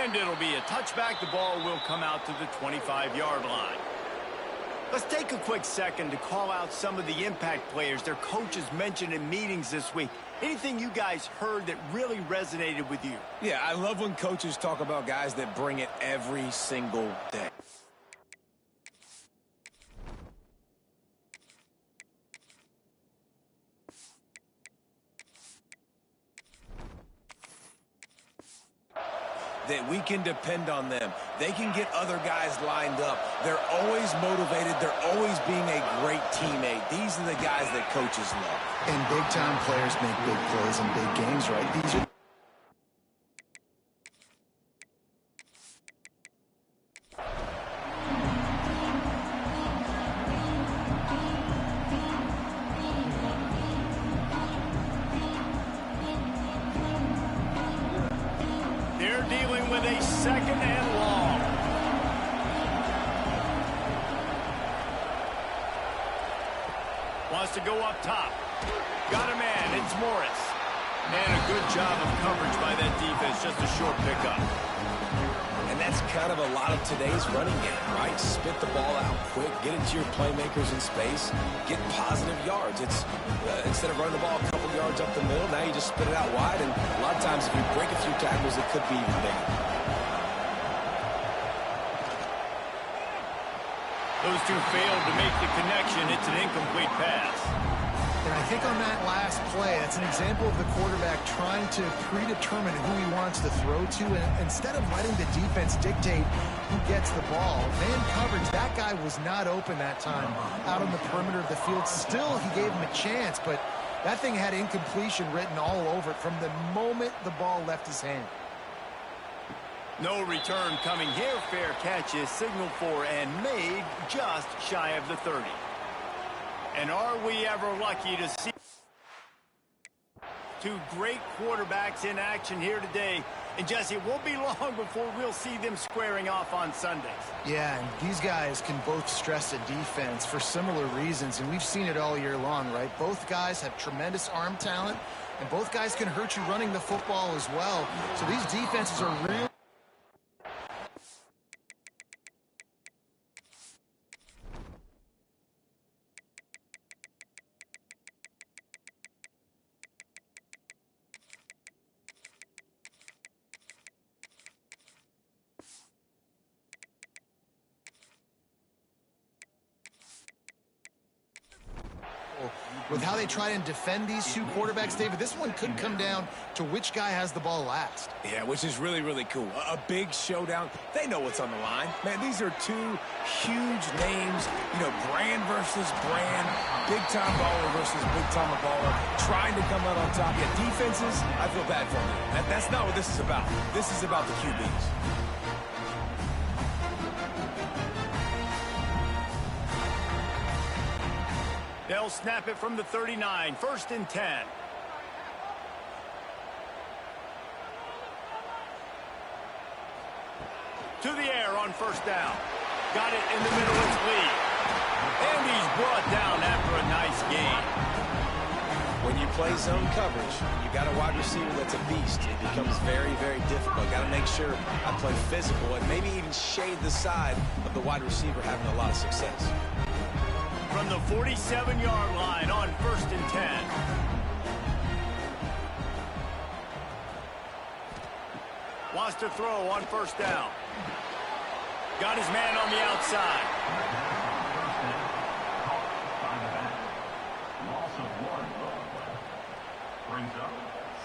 And it'll be a touchback. The ball will come out to the 25-yard line. Let's take a quick second to call out some of the impact players their coaches mentioned in meetings this week. Anything you guys heard that really resonated with you? Yeah, I love when coaches talk about guys that bring it every single day. That we can depend on them. They can get other guys lined up. They're always motivated. They're always being a great teammate. These are the guys that coaches love. And big-time players make big plays in big games, right? These are... They're dealing with a second and long. Wants to go up top. Got a man. It's Morris. And a good job of coverage by that defense. Just a short pickup. And that's kind of a lot of today's running game, right? Spit the ball out quick, get it to your playmakers in space, get positive yards. It's instead of running the ball a couple yards up the middle, now you just spit it out wide, and a lot of times if you break a few tackles, it could be even bigger. Those two failed to make the connection. It's an incomplete pass. And I think on that last play, that's an example of the quarterback trying to predetermine who he wants to throw to, and instead of letting the defense dictate who gets the ball. Man coverage, that guy was not open that time out on the perimeter of the field. Still, he gave him a chance, but that thing had incompletion written all over it from the moment the ball left his hand. No return coming here. Fair catch is signaled for and made just shy of the 30. And are we ever lucky to see two great quarterbacks in action here today? And Jesse, it won't be long before we'll see them squaring off on Sundays. Yeah, and these guys can both stress a defense for similar reasons, and we've seen it all year long, right? Both guys have tremendous arm talent, and both guys can hurt you running the football as well. So these defenses are really... with how they try and defend these two quarterbacks, David, this one could come down to which guy has the ball last. Yeah, which is really, really cool. A big showdown. They know what's on the line. Man, these are two huge names, you know, brand versus brand, big-time baller versus big-time baller, trying to come out on top. Yeah, defenses, I feel bad for them. That's not what this is about. This is about the QBs. They'll snap it from the 39. 1st and 10. To the air on 1st down. Got it in the middle. It's Lee. And he's brought down after a nice gain. When you play zone coverage, you got a wide receiver that's a beast. It becomes very, very difficult. Got to make sure I play physical and maybe even shade the side of the wide receiver having a lot of success. From the 47-yard line on 1st and 10. Wants to throw on 1st down. Got his man on the outside. Brings up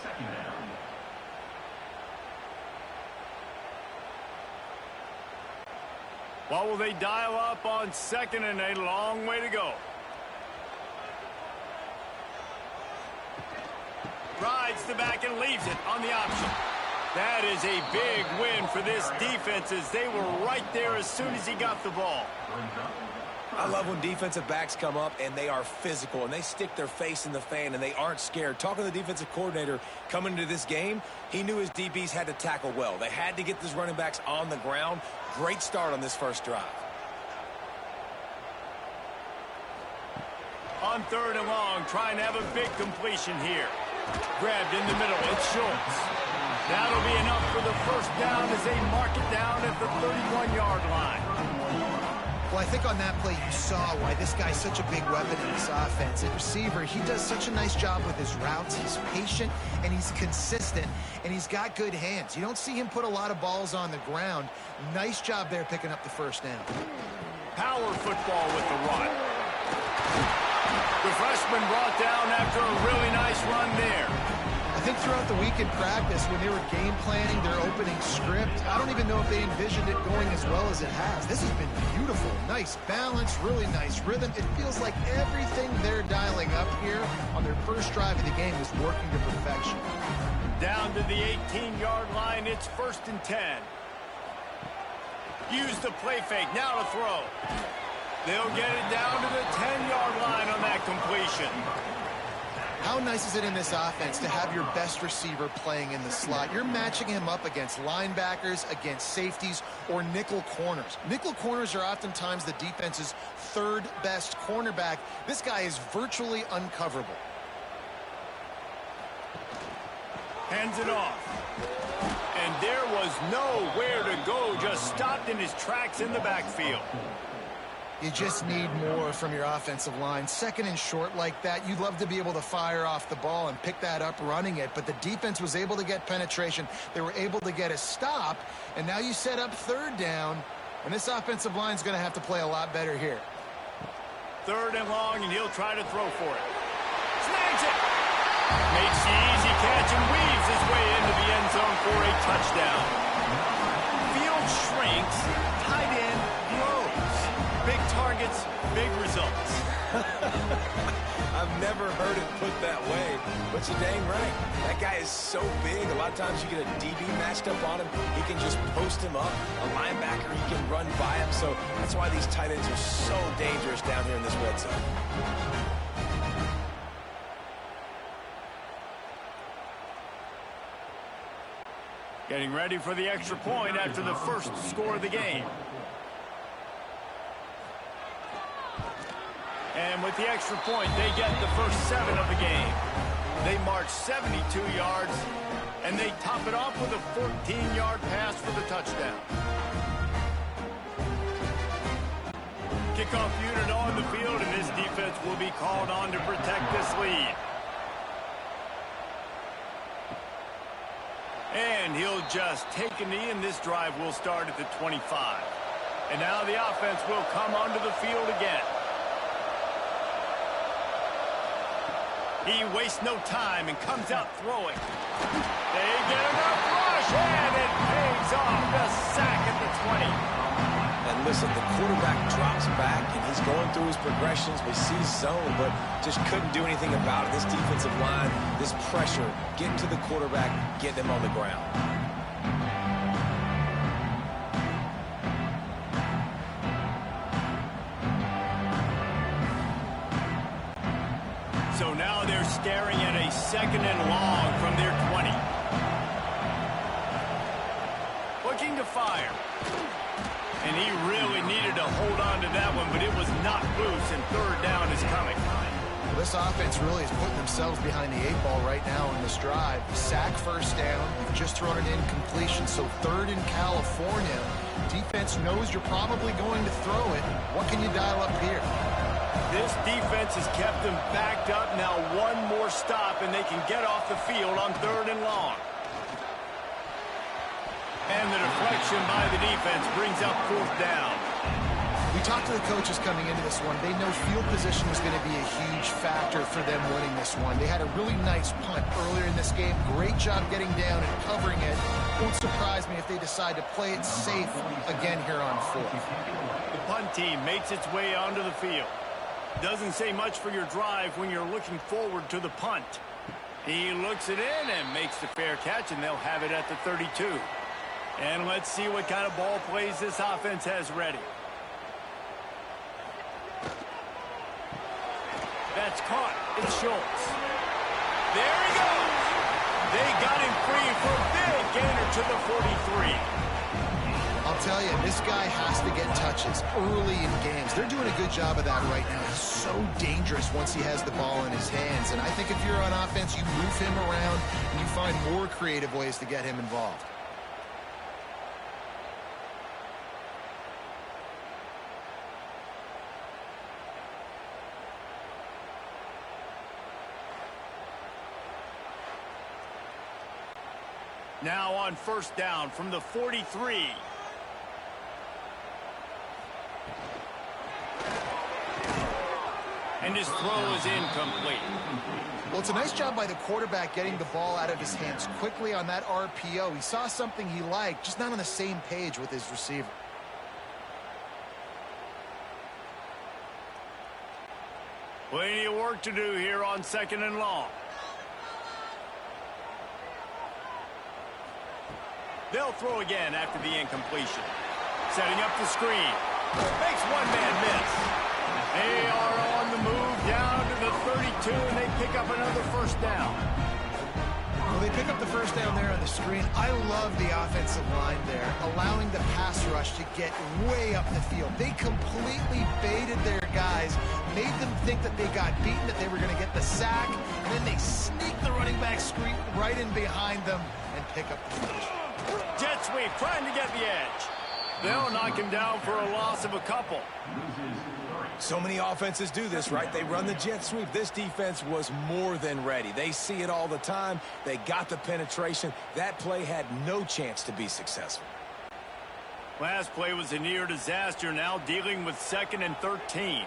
2nd down. What will they dial up on 2nd and a long way to go? Rides the back and leaves it on the option. That is a big win for this defense as they were right there as soon as he got the ball. I love when defensive backs come up and they are physical and they stick their face in the fan and they aren't scared. Talking to the defensive coordinator coming into this game, he knew his DBs had to tackle well. They had to get these running backs on the ground. Great start on this first drive. On 3rd and long, trying to have a big completion here. Grabbed in the middle, it's Schultz. That'll be enough for the first down as they mark it down at the 31-yard line. Well, I think on that play you saw why this guy's such a big weapon in this offense. At receiver, he does such a nice job with his routes. He's patient, and he's consistent, and he's got good hands. You don't see him put a lot of balls on the ground. Nice job there picking up the first down. Power football with the run. The freshman brought down after a really nice run there. I think throughout the week in practice, when they were game planning their opening script, I don't even know if they envisioned it going as well as it has. This has been beautiful. Nice balance, really nice rhythm. It feels like everything they're dialing up here on their first drive of the game is working to perfection. Down to the 18-yard line, it's 1st and 10. Use the play fake, now to throw. They'll get it down to the 10-yard line on that completion. How nice is it in this offense to have your best receiver playing in the slot? You're matching him up against linebackers, against safeties, or nickel corners. Nickel corners are oftentimes the defense's third best cornerback. This guy is virtually uncoverable. Hands it off. And there was nowhere to go, just stopped in his tracks in the backfield. You just need more from your offensive line. Second and short like that, you'd love to be able to fire off the ball and pick that up running it, but the defense was able to get penetration. They were able to get a stop, and now you set up third down, and this offensive line is going to have to play a lot better here. 3rd and long, and he'll try to throw for it. Snags it! Makes the easy catch and weaves his way into the end zone for a touchdown. Field shrinks, tight end grows. Big targets, big results. I've never heard it put that way, but you're dang right. That guy is so big, a lot of times you get a DB matched up on him. He can just post him up. A linebacker, he can run by him. So that's why these tight ends are so dangerous down here in this red zone. Getting ready for the extra point after the first score of the game. And with the extra point, they get the first 7 of the game. They march 72 yards, and they top it off with a 14-yard pass for the touchdown. Kickoff unit on the field, and this defense will be called on to protect this lead. And he'll just take a knee, and this drive will start at the 25. And now the offense will come onto the field again. He wastes no time and comes out throwing. They get enough rush, and it pays off. The sack at the 20. And listen, the quarterback drops back, and he's going through his progressions. We see zone, but just couldn't do anything about it. This defensive line, this pressure, getting to the quarterback, getting him on the ground. So now they're staring at a 2nd and long from their 20. Looking to fire. And he really needed to hold on to that one, but it was not loose, and 3rd down is coming. Well, this offense really is putting themselves behind the 8 ball right now on this drive. Sack, 1st down. You've just thrown an incompletion, so 3rd in California. Defense knows you're probably going to throw it. What can you dial up here? This defense has kept them backed up. Now one more stop, and they can get off the field on 3rd and long. And the deflection by the defense brings up 4th down. We talked to the coaches coming into this one. They know field position was going to be a huge factor for them winning this one. They had a really nice punt earlier in this game. Great job getting down and covering it. Won't surprise me if they decide to play it safe again here on 4th. The punt team makes its way onto the field. Doesn't say much for your drive when you're looking forward to the punt. He looks it in and makes the fair catch, and they'll have it at the 32. And let's see what kind of ball plays this offense has ready. That's caught. It's Schultz. There he goes. They got him free for a big gainer to the 43. I'll I'll tell you, this guy has to get touches early in games. They're doing a good job of that right now. He's so dangerous once he has the ball in his hands. And I think if you're on offense, you move him around and you find more creative ways to get him involved. Now on first down from the 43. And his throw is incomplete. Well, it's a nice job by the quarterback getting the ball out of his hands quickly on that RPO. He saw something he liked, just not on the same page with his receiver. Plenty of work to do here on 2nd and long. They'll throw again after the incompletion. Setting up the screen. Makes one man miss. They are on the move down to the 32, and they pick up another first down. Well, they pick up the first down there on the screen. I love the offensive line there, allowing the pass rush to get way up the field. They completely baited their guys, made them think that they got beaten, that they were going to get the sack, and then they sneak the running back screen right in behind them and pick up the first. Jet sweep, trying to get the edge. They'll knock him down for a loss of a couple. So many offenses do this, right? They run the jet sweep. This defense was more than ready. They see it all the time. They got the penetration. That play had no chance to be successful. Last play was a near disaster, now dealing with 2nd and 13.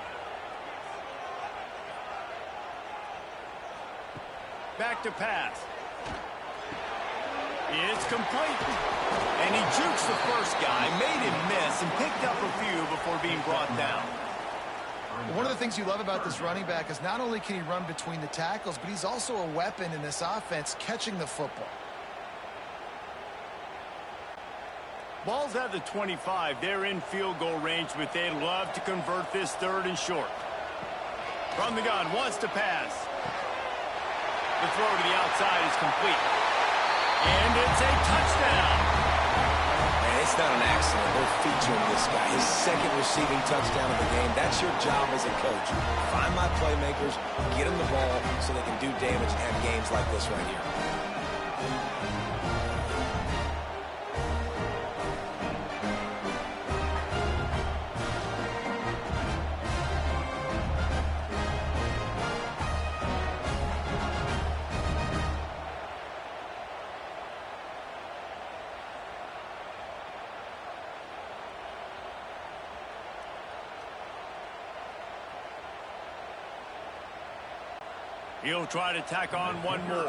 Back to pass. It's complete. And he jukes the first guy, made him miss, and picked up a few before being brought down. One of the things you love about this running back is not only can he run between the tackles, but he's also a weapon in this offense catching the football. Ball's at the 25. They're in field goal range, but they'd love to convert this 3rd and short. From the gun, wants to pass. The throw to the outside is complete. And it's a touchdown. Man, it's not an accident. They're featuring this guy. His 2nd receiving touchdown of the game. That's your job as a coach. Find my playmakers, get them the ball so they can do damage and have games like this right here. He'll try to tack on one more.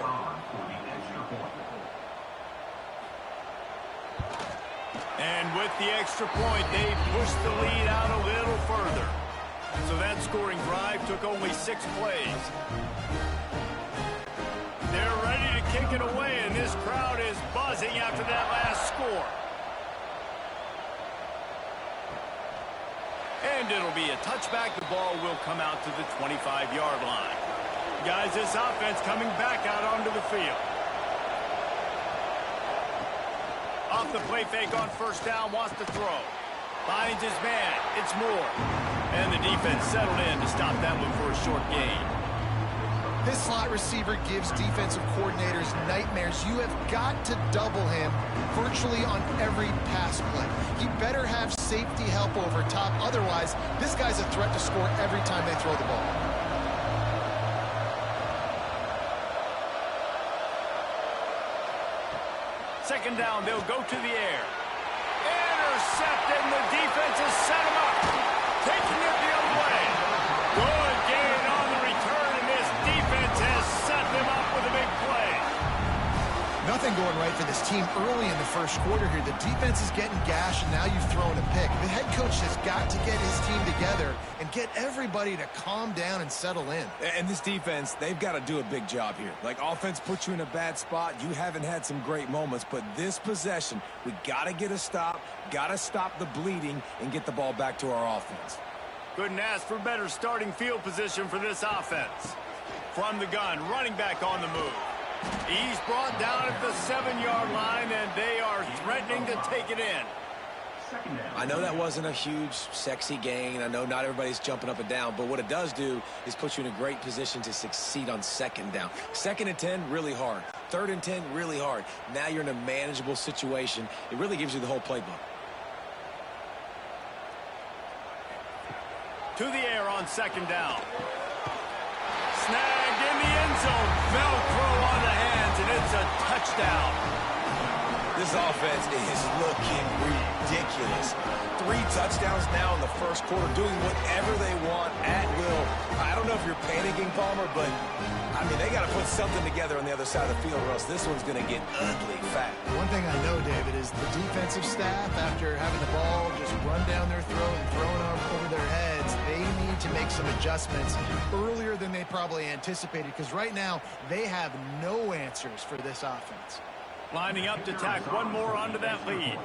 And with the extra point, they pushed the lead out a little further. So that scoring drive took only 6 plays. They're ready to kick it away, and this crowd is buzzing after that last score. And it'll be a touchback. The ball will come out to the 25-yard line. Guys, this offense coming back out onto the field. Off the play fake on first down, wants to throw. Finds his man. It's Moore. And the defense settled in to stop that one for a short gain. This slot receiver gives defensive coordinators nightmares. You have got to double him virtually on every pass play. He better have safety help over top. Otherwise, this guy's a threat to score every time they throw the ball. Second down, they'll go to the air. Intercepted, and the defense has set him up. Taking it the other way. Good gain on the return, and this defense has set them up with a big play. Nothing going right for this team early in the first quarter here. The defense is getting gashed, and now you've thrown a pick. The head coach has got to get his team together and get everybody to calm down and settle in. And this defense, they've got to do a big job here. Like, offense puts you in a bad spot. You haven't had some great moments, but this possession, we got to get a stop, got to stop the bleeding, and get the ball back to our offense. Couldn't ask for better starting field position for this offense. From the gun, running back on the move. He's brought down at the 7-yard line, and they are threatening to take it in. Second down. I know that wasn't a huge, sexy gain. I know not everybody's jumping up and down, but what it does do is put you in a great position to succeed on second down. 2nd and 10, really hard. 3rd and 10, really hard. Now you're in a manageable situation. It really gives you the whole playbook. To the air on 2nd down. Snagged in the end zone. Velcro on the hands, and it's a touchdown. This offense is looking ridiculous. 3 touchdowns now in the first quarter, doing whatever they want at will. I don't know if you're panicking, Palmer, but, I mean, they got to put something together on the other side of the field, or else this one's going to get ugly fast. One thing I know, David, is the defensive staff, after having the ball just run down their throat and thrown over their heads, they need to make some adjustments earlier than they probably anticipated, because right now they have no answers for this offense. Lining up to tack one more onto that lead.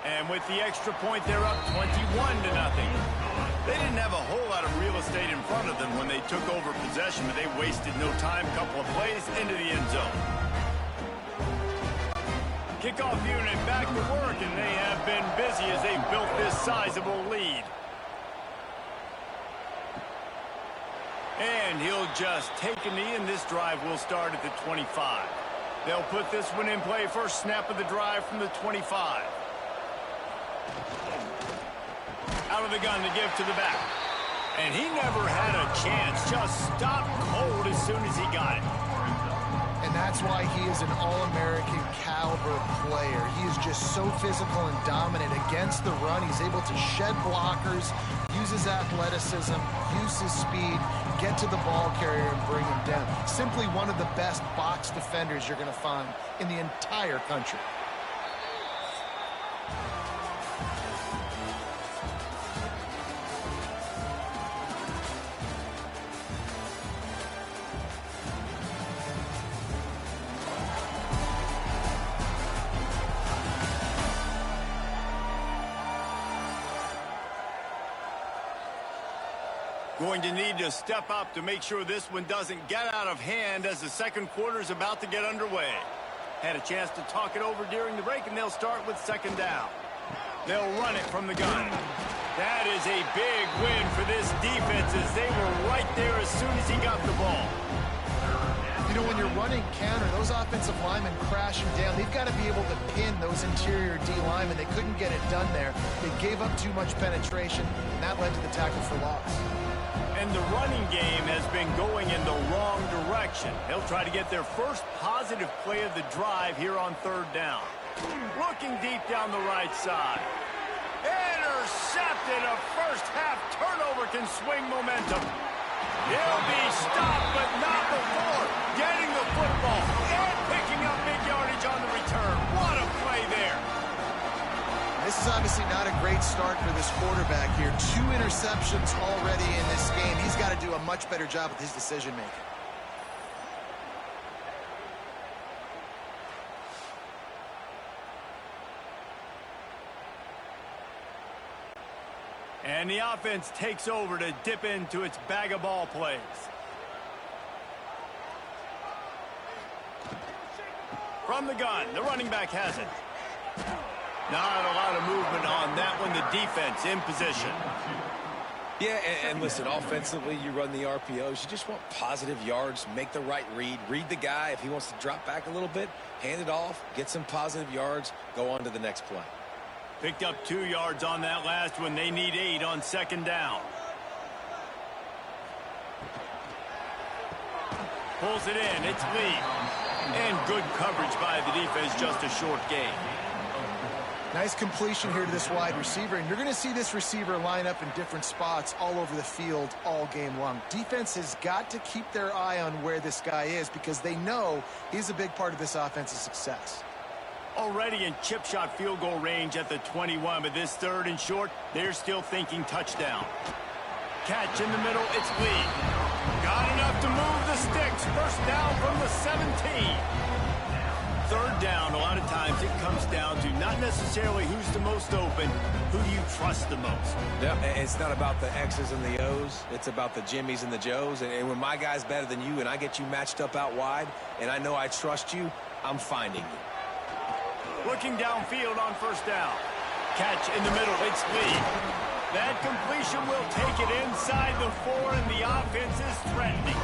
And with the extra point, they're up 21-0. They didn't have a whole lot of real estate in front of them when they took over possession, but they wasted no time. Couple of plays into the end zone. Kickoff unit back to work, and they have been busy as they built this sizable lead. And he'll just take a knee, and this drive will start at the 25. They'll put this one in play. First snap of the drive from the 25. Out of the gun to give to the back. And he never had a chance. Just stopped cold as soon as he got it. And that's why he is an All-American caliber player. He is just so physical and dominant against the run. He's able to shed blockers, use his athleticism, use his speed, get to the ball carrier and bring him down. Simply one of the best box defenders you're going to find in the entire country. Going to need to step up to make sure this one doesn't get out of hand as the second quarter is about to get underway. Had a chance to talk it over during the break, and they'll start with 2nd down. They'll run it from the gun. That is a big win for this defense as they were right there as soon as he got the ball. You know, when you're running counter, those offensive linemen crashing down, they've got to be able to pin those interior D linemen. They couldn't get it done there. They gave up too much penetration, and that led to the tackle for loss. And the running game has been going in the wrong direction. They'll try to get their first positive play of the drive here on 3rd down. Looking deep down the right side. Intercepted. A first-half turnover can swing momentum. He'll be stopped, but not before getting the football and picking up big yardage on the return. What a play there. This is obviously not a great start for this quarterback here. 2 interceptions already in this game. He's got to do a much better job with his decision-making. And the offense takes over to dip into its bag of ball plays. From the gun, the running back has it. Not a lot of movement on that one. The defense in position. Yeah, and listen, offensively, you run the RPOs. You just want positive yards, make the right read. Read the guy. If he wants to drop back a little bit, hand it off, get some positive yards, go on to the next play. Picked up 2 yards on that last one. They need 8 on 2nd down. Pulls it in. It's Lee. And good coverage by the defense. Just a short gain. Nice completion here to this wide receiver, and you're going to see this receiver line up in different spots all over the field all game long. Defense has got to keep their eye on where this guy is because they know he's a big part of this offense's success. Already in chip shot field goal range at the 21, but this 3rd and short, they're still thinking touchdown. Catch in the middle, it's Lee. Got enough to move the sticks. First down from the 17. 3rd down, a lot of times it comes down to not necessarily who's the most open, who do you trust the most. Yeah, it's not about the X's and the O's. It's about the Jimmies and the Joes. And when my guy's better than you and I get you matched up out wide and I know I trust you, I'm finding you. Looking downfield on first down. Catch in the middle. It's Lee. That completion will take it inside the 4, and the offense is threatening.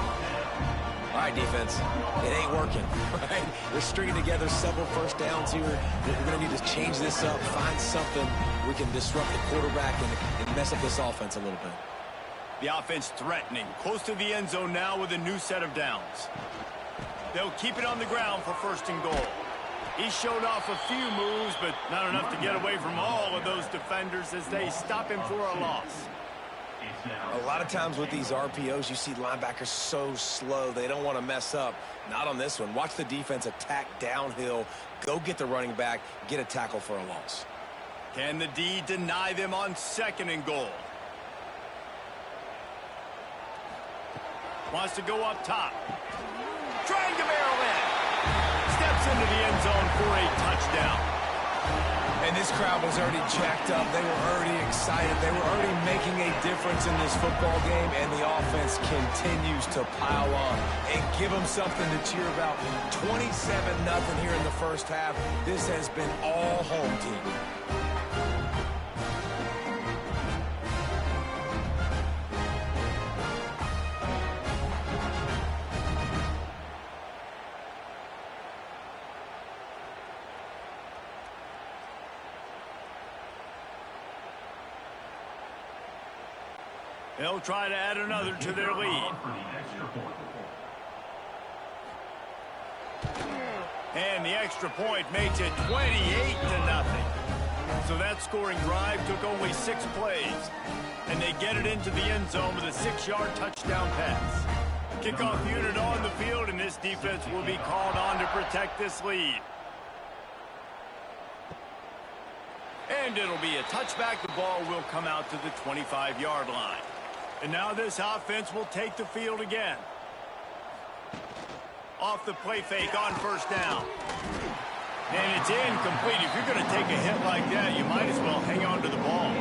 All right, defense, it ain't working, right? We're stringing together several first downs here. We're going to need to change this up, find something we can disrupt the quarterback and mess up this offense a little bit. The offense threatening, close to the end zone now with a new set of downs. They'll keep it on the ground for first and goal. He showed off a few moves, but not enough to get away from all of those defenders as they stop him for a loss. A lot of times with these RPOs, you see linebackers so slow, they don't want to mess up. Not on this one. Watch the defense attack downhill, go get the running back, get a tackle for a loss. Can the D deny them on second and goal? Wants to go up top. Trying to barrel in. Steps into the end zone for a touchdown. And this crowd was already jacked up. They were already excited. They were already making a difference in this football game, and the offense continues to pile on and give them something to cheer about. 27-0 here in the first half. This has been all home team. They'll try to add another to their lead. And the extra point makes it 28-0. So that scoring drive took only 6 plays. And they get it into the end zone with a 6-yard touchdown pass. Kickoff unit on the field, and this defense will be called on to protect this lead. And it'll be a touchback. The ball will come out to the 25-yard line. And now this offense will take the field again. Off the play fake on first down. And it's incomplete. If you're going to take a hit like that, you might as well hang on to the ball.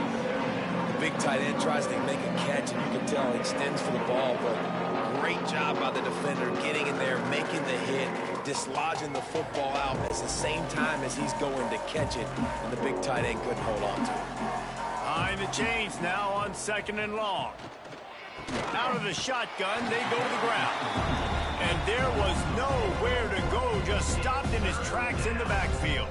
The big tight end tries to make a catch, and you can tell he extends for the ball, but great job by the defender getting in there, making the hit, dislodging the football out at the same time as he's going to catch it, and the big tight end couldn't hold on to it. Behind the chains now on second and long. Out of the shotgun, they go to the ground. And there was nowhere to go, just stopped in his tracks in the backfield.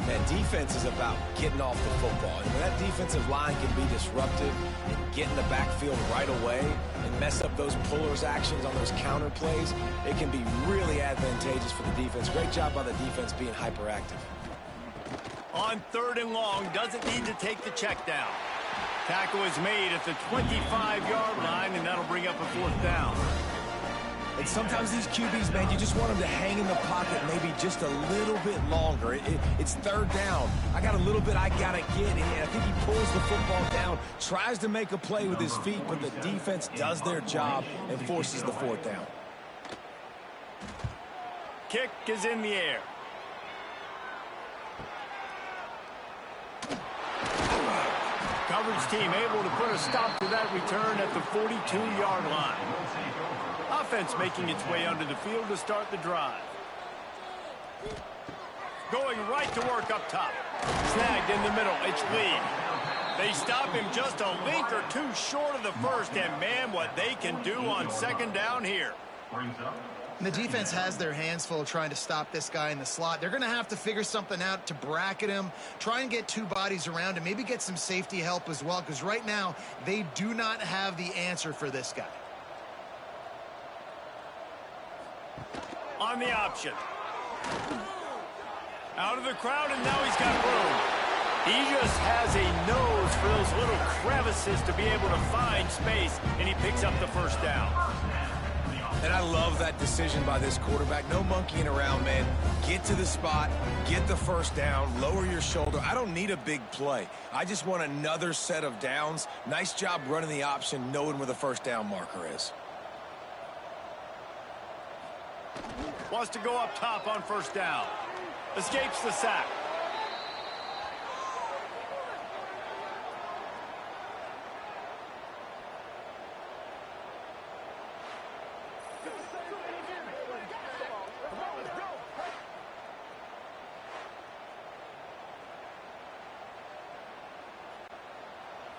Man, defense is about getting off the football. And when that defensive line can be disruptive and get in the backfield right away and mess up those pullers actions on those counter plays, it can be really advantageous for the defense. Great job by the defense being hyperactive. On third and long, doesn't need to take the check down. Tackle is made at the 25-yard line, and that'll bring up a fourth down. And sometimes these QBs, man, you just want them to hang in the pocket maybe just a little bit longer. It's third down. I got a little bit I got to get, and I think he pulls the football down, tries to make a play with his feet, but the defense does their job and forces the fourth down. Kick is in the air. Coverage team able to put a stop to that return at the 42-yard line. Offense making its way under the field to start the drive. Going right to work up top. Snagged in the middle. It's Lee. They stop him just a link or two short of the first, and man, what they can do on second down here. The defense has their hands full trying to stop this guy in the slot. They're going to have to figure something out to bracket him, try and get 2 bodies around him, maybe get some safety help as well, because right now they do not have the answer for this guy. On the option. Out of the crowd, and now he's got room. He just has a nose for those little crevices to be able to find space, and he picks up the first down. And I love that decision by this quarterback. No monkeying around, man. Get to the spot, get the first down, lower your shoulder. I don't need a big play. I just want another set of downs. Nice job running the option, knowing where the first down marker is. Wants to go up top on first down. Escapes the sack.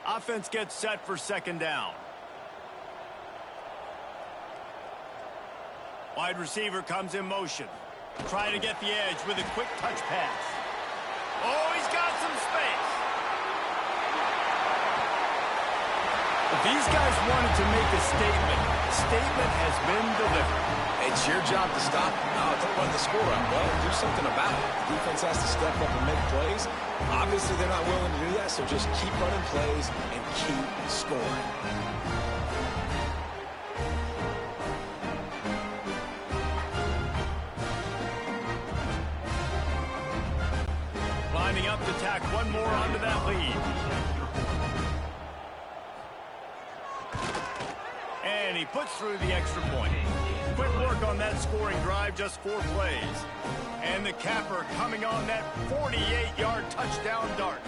Offense gets set for second down. Wide receiver comes in motion. Trying to get the edge with a quick touch pass. Oh, he's got some space. If these guys wanted to make a statement has been delivered. It's your job to stop. No, don't run the score up. Well, do something about it. The defense has to step up and make plays. Obviously, they're not willing to do that, so just keep running plays and keep scoring. Lining up to tack one more onto that lead. And he puts through the extra point. Quick work on that scoring drive, just 4 plays. And the capper coming on that 48-yard touchdown dart.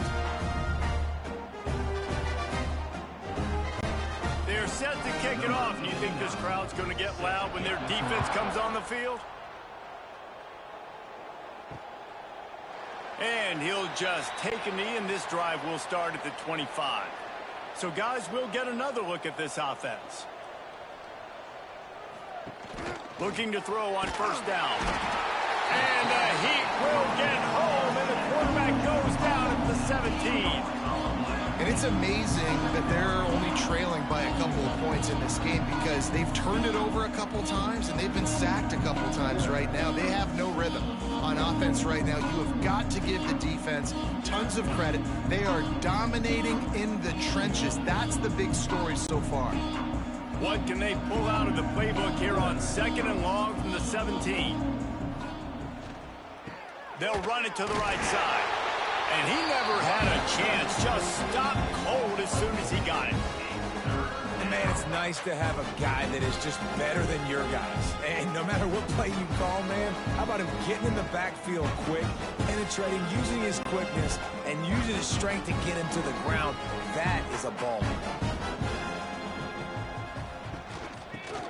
They're set to kick it off. Do you think this crowd's going to get loud when their defense comes on the field? And he'll just take a knee, and this drive will start at the 25. So, guys, we'll get another look at this offense. Looking to throw on first down. And the Heat will get home, and the quarterback goes down at the 17. And it's amazing that they're only trailing by a couple of points in this game because they've turned it over a couple times and they've been sacked a couple times right now. They have no rhythm on offense right now. You have got to give the defense tons of credit. They are dominating in the trenches. That's the big story so far. What can they pull out of the playbook here on 2nd and long from the 17? They'll run it to the right side. And he never had a chance. Just stopped cold as soon as he got it. And man, it's nice to have a guy that is just better than your guys. And no matter what play you call, man, how about him getting in the backfield quick, penetrating, using his quickness, and using his strength to get him to the ground. That is a ball.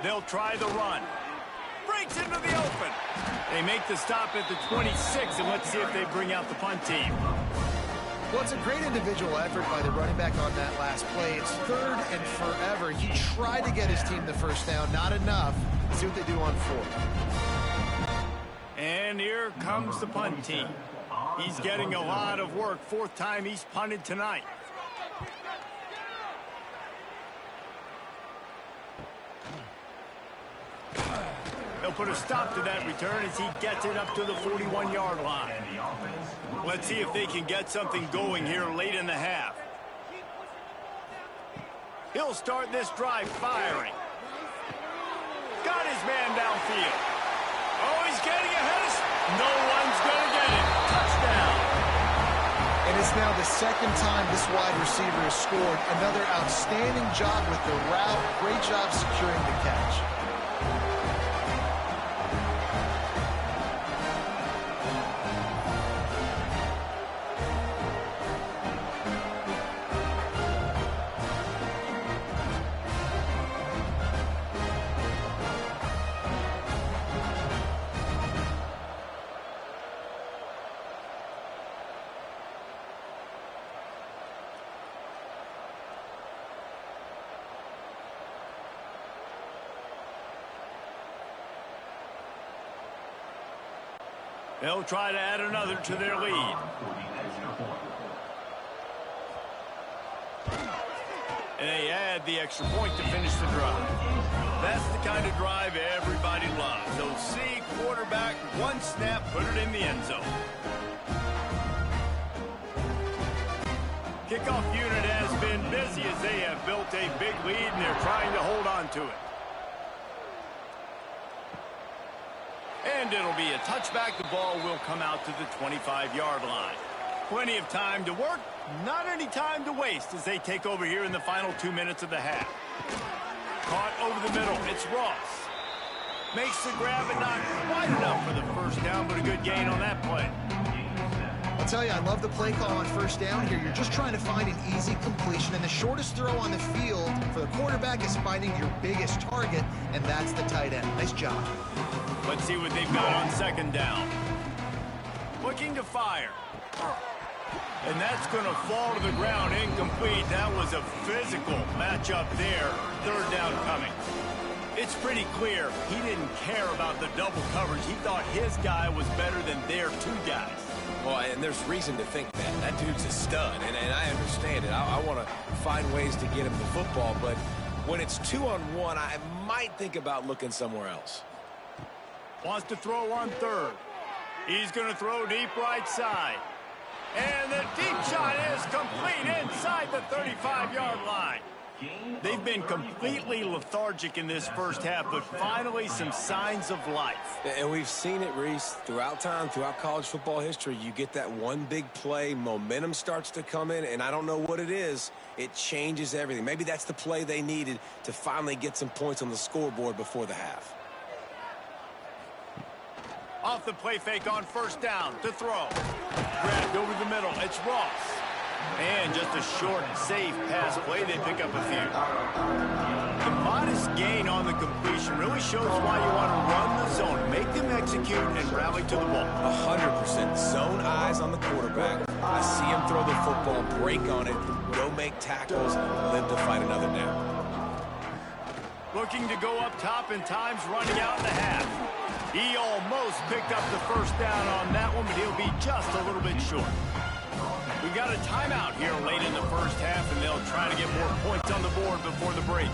They'll try the run. Breaks into the open. They make the stop at the 26, and let's see if they bring out the punt team. Well, it's a great individual effort by the running back on that last play. It's 3rd and forever. He tried to get his team the first down. Not enough. Let's see what they do on 4th. And here comes the punt team. He's getting a lot of work. 4th time he's punted tonight. They'll put a stop to that return as he gets it up to the 41-yard line. Let's see if they can get something going here late in the half. He'll start this drive firing. Got his man downfield. Oh, he's getting ahead of... No one's going to get it. Touchdown. And it's now the 2nd time this wide receiver has scored. Another outstanding job with the route. Great job securing the catch. They'll try to add another to their lead. And they add the extra point to finish the drive. That's the kind of drive everybody loves. So see quarterback, one snap, put it in the end zone. Kickoff unit has been busy as they have built a big lead and they're trying to hold on to it. And it'll be a touchback. The ball will come out to the 25-yard line. Plenty of time to work, not any time to waste as they take over here in the final 2 minutes of the half. Caught over the middle. It's Ross. Makes the grab and not quite enough for the first down, but a good gain on that play. I'll tell you, I love the play call on first down here. You're just trying to find an easy completion, and the shortest throw on the field for the quarterback is finding your biggest target, and that's the tight end. Nice job. Let's see what they've got on second down. Looking to fire. And that's going to fall to the ground incomplete. That was a physical matchup there. Third down coming. It's pretty clear he didn't care about the double coverage. He thought his guy was better than their two guys. Well, and there's reason to think that. That dude's a stud, and I understand it. I want to find ways to get him the football, but when it's 2-on-1, I might think about looking somewhere else. Wants to throw on third. He's going to throw deep right side. And the deep shot is complete inside the 35-yard line. They've been completely lethargic in this first half, but finally some signs of life. And we've seen it, Reese, throughout time, throughout college football history. You get that one big play, momentum starts to come in, and I don't know what it is. It changes everything. Maybe that's the play they needed to finally get some points on the scoreboard before the half. Off the play fake on first down to throw. Grabbed over the middle. It's Ross. And just a short, safe pass play. They pick up a few. The modest gain on the completion really shows why you want to run the zone. Make them execute and rally to the ball. 100% zone eyes on the quarterback. I see him throw the football, break on it, go make tackles, live to fight another down. Looking to go up top and time's running out in the half. He almost picked up the first down on that one, but he'll be just a little bit short. We got a timeout here late in the first half, and they'll try to get more points on the board before the break.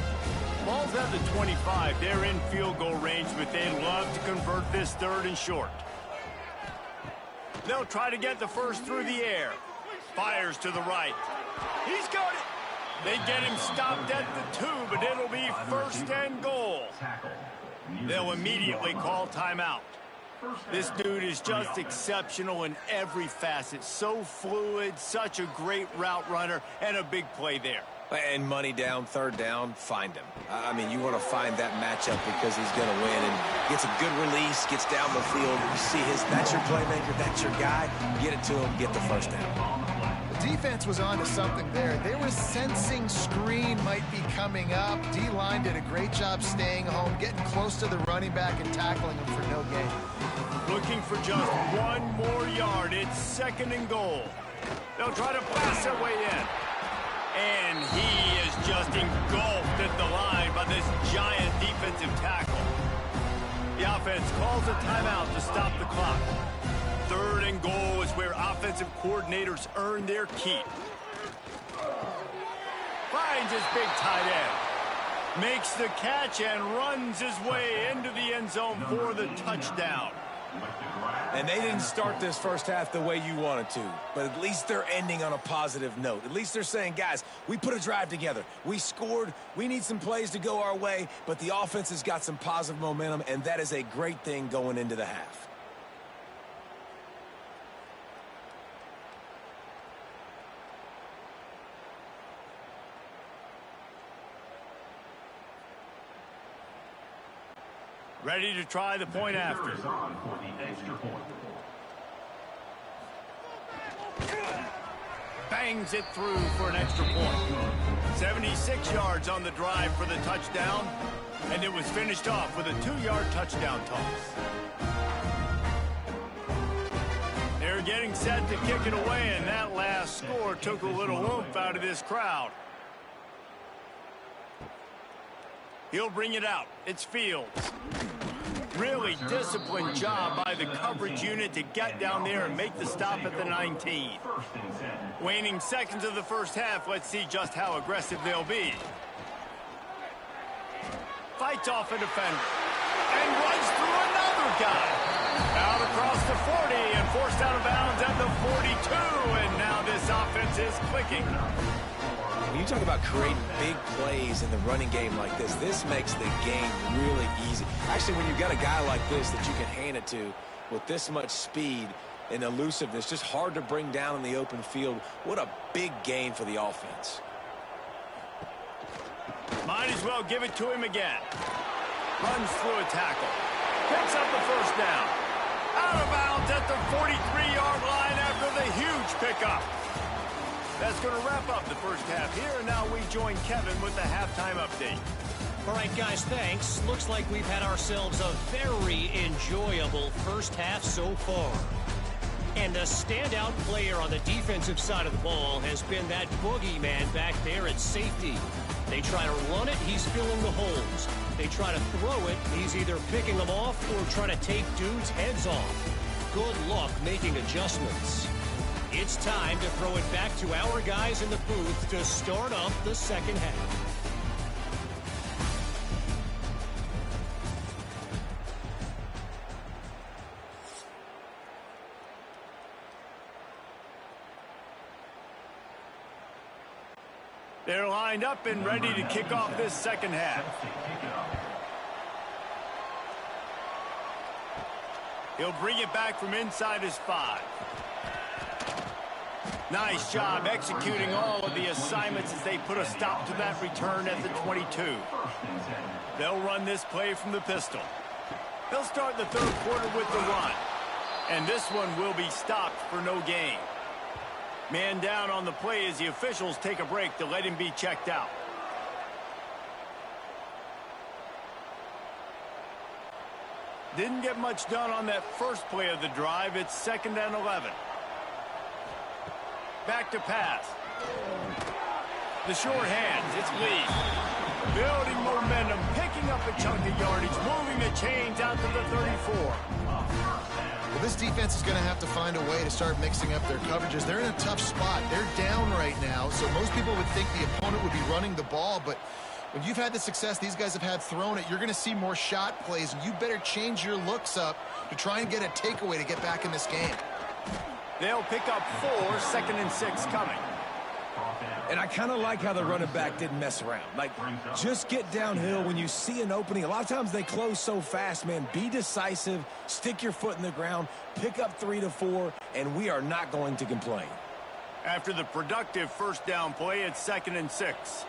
Ball's at the 25. They're in field goal range, but they'd love to convert this third and short. They'll try to get the first through the air. Fires to the right. He's got it. They get him stopped at the 2, but it'll be first and goal. They'll immediately call timeout. This dude is just exceptional in every facet. So fluid, such a great route runner, and a big play there. And money down, third down, find him. I mean, you want to find that matchup because he's going to win and gets a good release, gets down the field. You see that's your playmaker, that's your guy. Get it to him, get the first down. The defense was on to something there. They were sensing screen might be coming up. D-line did a great job staying home, getting close to the running back and tackling him for no gain. Looking for just one more yard. It's second and goal. They'll try to blast their way in. And he is just engulfed at the line by this giant defensive tackle. The offense calls a timeout to stop the clock. Third and goal is where offensive coordinators earn their keep. Finds his big tight end. Makes the catch and runs his way into the end zone for the touchdown. And they didn't start this first half the way you wanted to, but at least they're ending on a positive note. At least they're saying, guys, we put a drive together. We scored. We need some plays to go our way, but the offense has got some positive momentum, and that is a great thing going into the half. Ready to try the point after. Bangs it through for an extra point. 76 yards on the drive for the touchdown, and it was finished off with a 2-yard touchdown toss. They're getting set to kick it away, and that last score took a little oomph out of this crowd. He'll bring it out. It's Fields. Really disciplined job by the coverage unit to get down there and make the stop at the 19. Waning seconds of the first half. Let's see just how aggressive they'll be. Fights off a defender. And runs through another guy. Out across the 40 and forced out of bounds at the 42. And now this offense is clicking. When you talk about creating big plays in the running game like this makes the game really easy. Actually, when you've got a guy like this that you can hand it to with this much speed and elusiveness, just hard to bring down in the open field, what a big gain for the offense. Might as well give it to him again. Runs through a tackle. Picks up the first down. Out of bounds at the 43-yard line after the huge pickup. That's going to wrap up the first half here, and now we join Kevin with the halftime update. All right, guys, thanks. Looks like we've had ourselves a very enjoyable first half so far. And the standout player on the defensive side of the ball has been that boogeyman back there at safety. They try to run it, he's filling the holes. They try to throw it, he's either picking them off or trying to take dudes' heads off. Good luck making adjustments. It's time to throw it back to our guys in the booth to start up the second half. They're lined up and ready to kick off this second half. He'll bring it back from inside his 5. Nice job executing all of the assignments as they put a stop to that return at the 22. They'll run this play from the pistol. They'll start the third quarter with the run. And this one will be stopped for no gain. Man down on the play as the officials take a break to let him be checked out. Didn't get much done on that first play of the drive. It's 2nd and 11. Back to pass. The short hands. It's Lee. Building momentum, picking up a chunk of yardage, moving the chains out to the 34. Well, this defense is going to have to find a way to start mixing up their coverages. They're in a tough spot. They're down right now, so most people would think the opponent would be running the ball, but when you've had the success these guys have had throwing it, you're going to see more shot plays, and you better change your looks up to try and get a takeaway to get back in this game. They'll pick up 4, 2nd and 6 coming. And I kind of like how the running back didn't mess around. Like, just get downhill when you see an opening. A lot of times they close so fast, man. Be decisive, stick your foot in the ground, pick up 3 to 4, and we are not going to complain. After the productive first down play, it's 2nd and 6.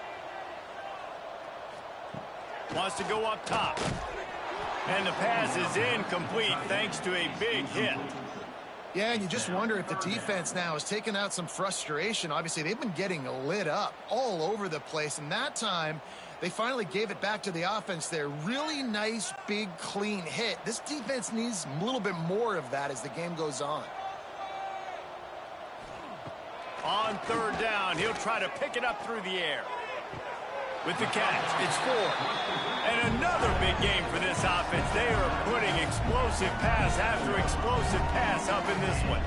Wants to go up top. And the pass is incomplete thanks to a big hit. Yeah, and you just wonder if the defense now has taken out some frustration. Obviously, they've been getting lit up all over the place, and that time they finally gave it back to the offense there. Really nice, big, clean hit. This defense needs a little bit more of that as the game goes on. On 3rd down, he'll try to pick it up through the air. With the catch, it's 4. And another big game for this offense. They are putting explosive pass after explosive pass up in this one.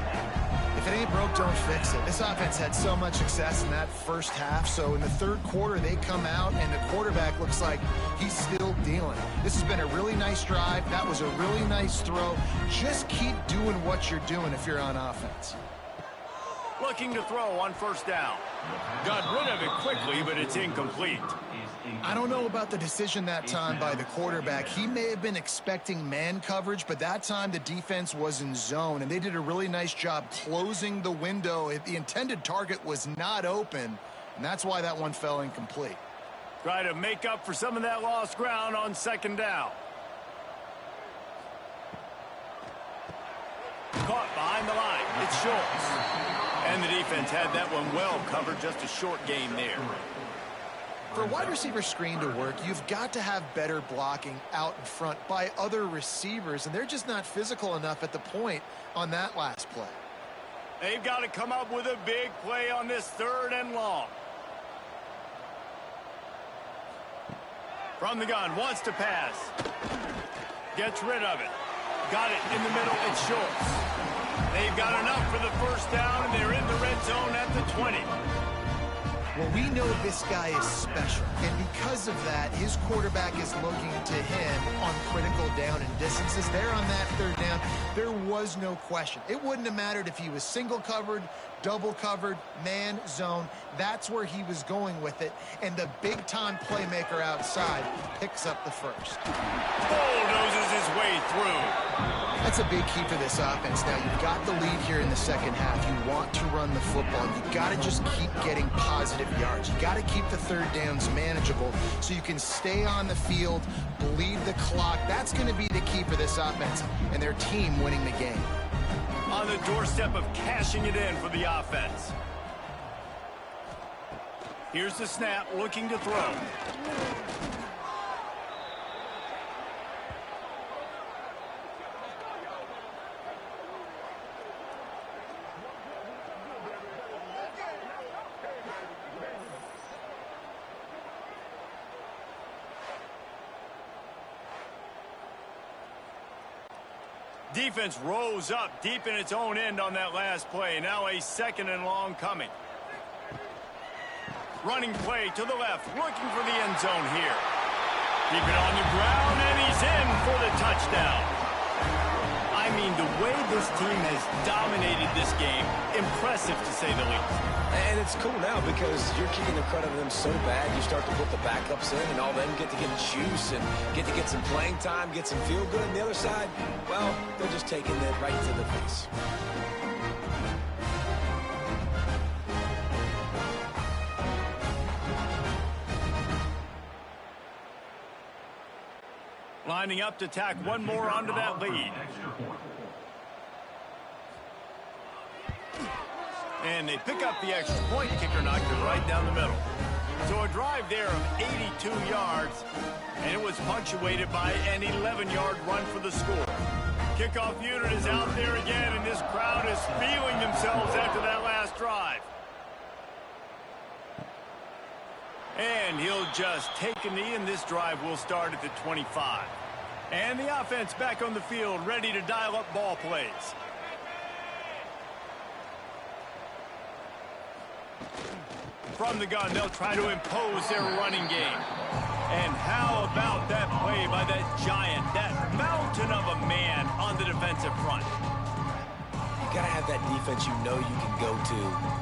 If it ain't broke, don't fix it. This offense had so much success in that first half, so in the third quarter, they come out, and the quarterback looks like he's still dealing. This has been a really nice drive. That was a really nice throw. Just keep doing what you're doing if you're on offense. Looking to throw on 1st down. Got rid of it quickly, but it's incomplete. I don't know about the decision that time by the quarterback. He may have been expecting man coverage, but that time the defense was in zone, and they did a really nice job closing the window. The intended target was not open, and that's why that one fell incomplete. Try to make up for some of that lost ground on 2nd down. Caught behind the line. It's Schultz. And the defense had that one well covered. Just a short game there. For a wide receiver screen to work, you've got to have better blocking out in front by other receivers, and they're just not physical enough at the point on that last play. They've got to come up with a big play on this 3rd and long. From the gun, wants to pass. Gets rid of it. Got it in the middle, it's Schultz. They've got enough for the 1st down, and they're in the red zone at the 20. Well, we know this guy is special, and because of that, his quarterback is looking to him on critical down and distances. There on that 3rd down, there was no question. It wouldn't have mattered if he was single covered, double covered, man, zone. That's where he was going with it, and the big-time playmaker outside picks up the 1st. Bulldozes his way through. That's a big key for this offense. Now, you've got the lead here in the second half. You want to run the football. You've got to just keep getting positive yards. You've got to keep the 3rd downs manageable so you can stay on the field, bleed the clock. That's going to be the key for this offense and their team winning the game. On the doorstep of cashing it in for the offense. Here's the snap, looking to throw. Defense rose up deep in its own end on that last play. Now a second and long coming. Running play to the left, looking for the end zone here. Keep it on the ground, and he's in for the touchdown. I mean, the way this team has dominated this game, impressive to say the least. And it's cool now because you're kicking the credit of them so bad, you start to put the backups in, and all them get to get juice and get to get some playing time, get some feel good. And the other side, well, they're just taking it right to the face. Lining up to tack one more onto that lead. And they pick up the extra point. Kicker knocked it right down the middle. So a drive there of 82 yards, and it was punctuated by an 11-yard run for the score. Kickoff unit is out there again, and this crowd is feeling themselves after that last drive. And he'll just take a knee, and this drive will start at the 25. And the offense back on the field, ready to dial up ball plays. From the gun, they'll try to impose their running game. And how about that play by that giant, that mountain of a man on the defensive front? You got to have that defense you know you can go to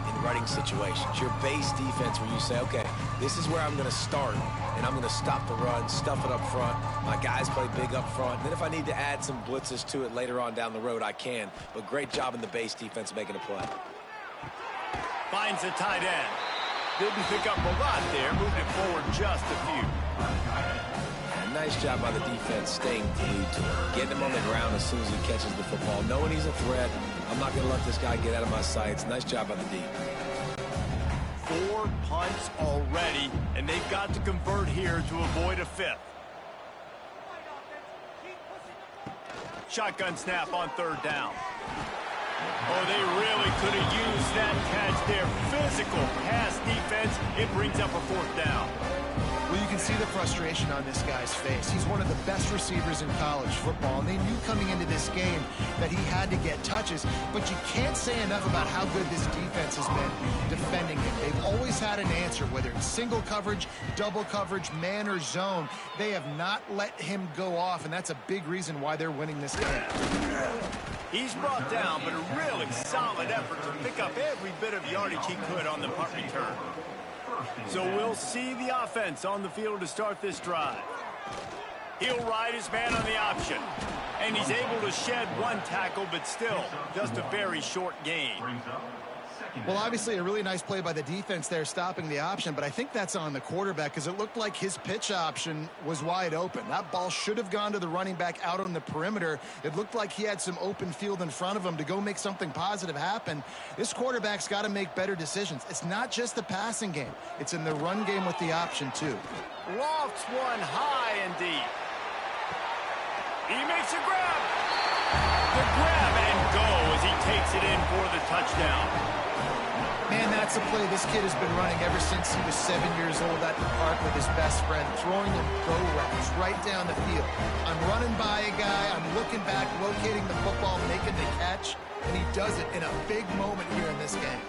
in running situations. Your base defense where you say, okay, this is where I'm going to start, and I'm going to stop the run, stuff it up front. My guys play big up front. Then if I need to add some blitzes to it later on down the road, I can. But great job in the base defense making a play. Finds a tight end. Didn't pick up a lot there, moved it forward just a few. And nice job by the defense staying glued to him. Getting him on the ground as soon as he catches the football. Knowing he's a threat, I'm not going to let this guy get out of my sights. Nice job by the D. 4 punts already, and they've got to convert here to avoid a fifth. Shotgun snap on third down. Oh, they really could have used that catch there. Physical pass defense. It brings up a fourth down. Well, you can see the frustration on this guy's face. He's one of the best receivers in college football, and they knew coming into this game that he had to get touches, but you can't say enough about how good this defense has been defending him. They've always had an answer, whether it's single coverage, double coverage, man or zone. They have not let him go off, and that's a big reason why they're winning this game. He's brought down, but a really solid effort to pick up every bit of yardage he could on the punt return. So we'll see the offense on the field to start this drive. He'll ride his man on the option. And he's able to shed one tackle, but still just a very short gain. Well, obviously a really nice play by the defense there stopping the option, but I think that's on the quarterback because it looked like his pitch option was wide open. That ball should have gone to the running back out on the perimeter. It looked like he had some open field in front of him to go make something positive happen. This quarterback's got to make better decisions. It's not just the passing game. It's in the run game with the option, too. Lofts one high and deep. He makes a grab. The grab and go as he takes it in for the touchdown. Man, that's a play this kid has been running ever since he was 7 years old at the park with his best friend, throwing him go routes right down the field. I'm running by a guy, I'm looking back, locating the football, making the catch, and he does it in a big moment here in this game.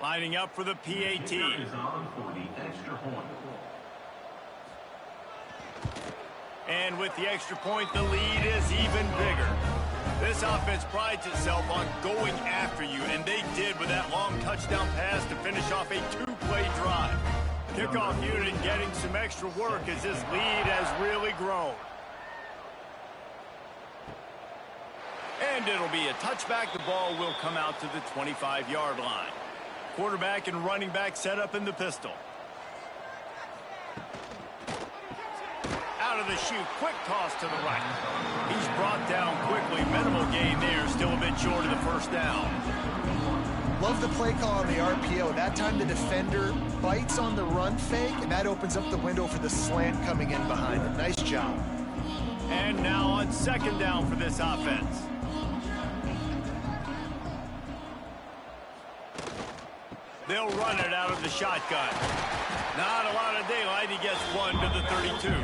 Lining up for the PAT. And with the extra point, the lead is even bigger. This offense prides itself on going after you, and they did with that long touchdown pass to finish off a two-play drive. Kickoff unit getting some extra work as this lead has really grown. And it'll be a touchback. The ball will come out to the 25-yard line. Quarterback and running back set up in the pistol. Out of the chute, quick toss to the right. He's brought down quickly. Minimal gain there, still a bit short of the first down. Love the play call on the RPO. That time the defender bites on the run fake, and that opens up the window for the slant coming in behind him. Nice job. And now on second down for this offense. They'll run it out of the shotgun. Not a lot of daylight. He gets one to the 32.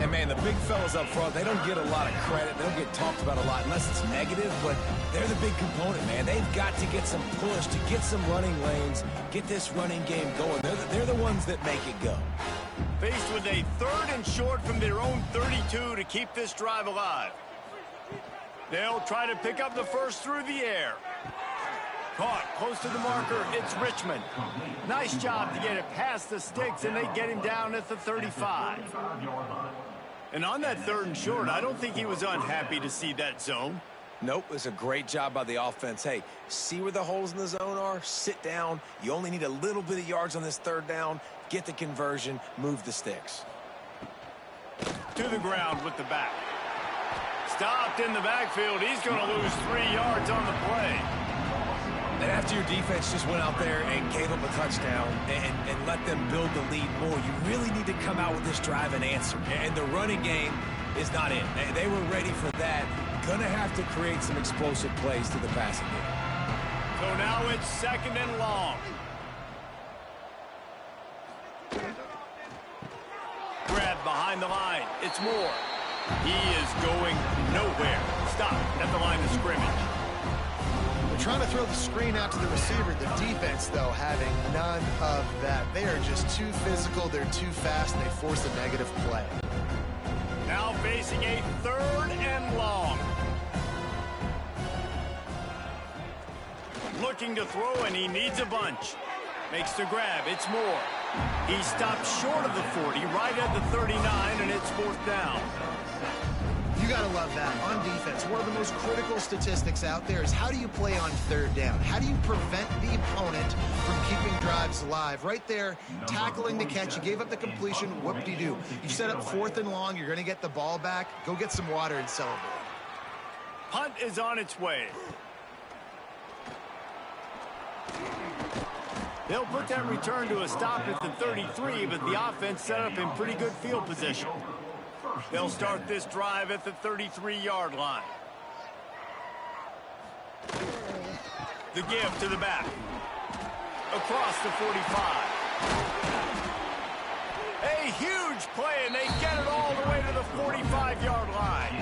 And, man, the big fellas up front, they don't get a lot of credit. They don't get talked about a lot unless it's negative, but they're the big component, man. They've got to get some push, to get some running lanes, get this running game going. They're the ones that make it go. Faced with a 3rd and short from their own 32 to keep this drive alive. They'll try to pick up the first through the air. Caught close to the marker. It's Richmond. Nice job to get it past the sticks, and they get him down at the 35. And on that 3rd and short, I don't think he was unhappy to see that zone. Nope, it's a great job by the offense. Hey, see where the holes in the zone are? Sit down. You only need a little bit of yards on this 3rd down. Get the conversion. Move the sticks. To the ground with the back. Stopped in the backfield. He's going to lose 3 yards on the play. And after your defense just went out there and gave up a touchdown and let them build the lead more, you really need to come out with this drive and answer. And the running game is not in. They were ready for that. Gonna have to create some explosive plays to the passing game. So now it's 2nd and long. Grab behind the line. It's Moore. He is going nowhere. Stop at the line of scrimmage. They're trying to throw the screen out to the receiver. The defense, though, having none of that. They are just too physical. They're too fast, and they force a negative play. Now facing a 3rd and long. Looking to throw, and he needs a bunch. Makes the grab. It's Moore. He stops short of the 40, right at the 39, and it's 4th down. You got to love that. On defense, one of the most critical statistics out there is how do you play on 3rd down? How do you prevent the opponent from keeping drives alive? Right there, tackling the catch. You gave up the completion. Whoop-de-doo. You set up 4th and long. You're going to get the ball back. Go get some water and celebrate. Punt is on its way. They'll put that return to a stop at the 33, but the offense set up in pretty good field position. They'll start this drive at the 33-yard line. The give to the back. Across the 45. A huge play, and they get it all the way to the 45-yard line.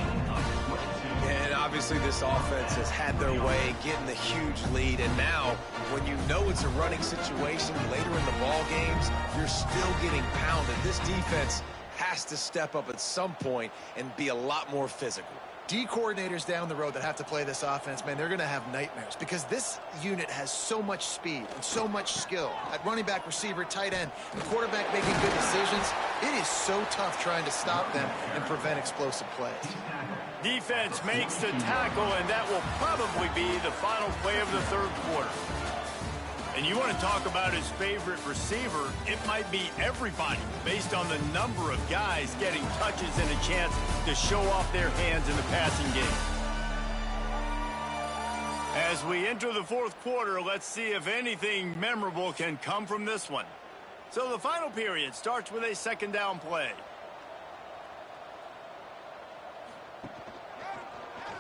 And obviously this offense has had their way, getting the huge lead. And now, when you know it's a running situation later in the ball games, you're still getting pounded. This defense has to step up at some point and be a lot more physical. D coordinators down the road that have to play this offense, man, they're going to have nightmares because this unit has so much speed and so much skill. At running back, receiver, tight end, the quarterback making good decisions. It is so tough trying to stop them and prevent explosive plays. Defense makes the tackle, and that will probably be the final play of the 3rd quarter. And you want to talk about his favorite receiver, it might be everybody based on the number of guys getting touches and a chance to show off their hands in the passing game. As we enter the 4th quarter, let's see if anything memorable can come from this one. So the final period starts with a 2nd down play.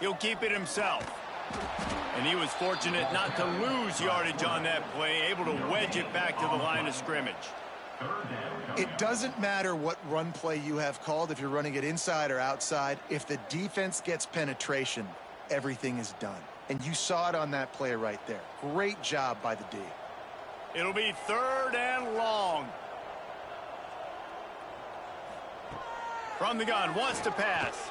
He'll keep it himself. And he was fortunate not to lose yardage on that play, able to wedge it back to the line of scrimmage. It doesn't matter what run play you have called, if you're running it inside or outside. If the defense gets penetration, everything is done. And you saw it on that play right there. Great job by the D. It'll be 3rd and long. From the gun, wants to pass.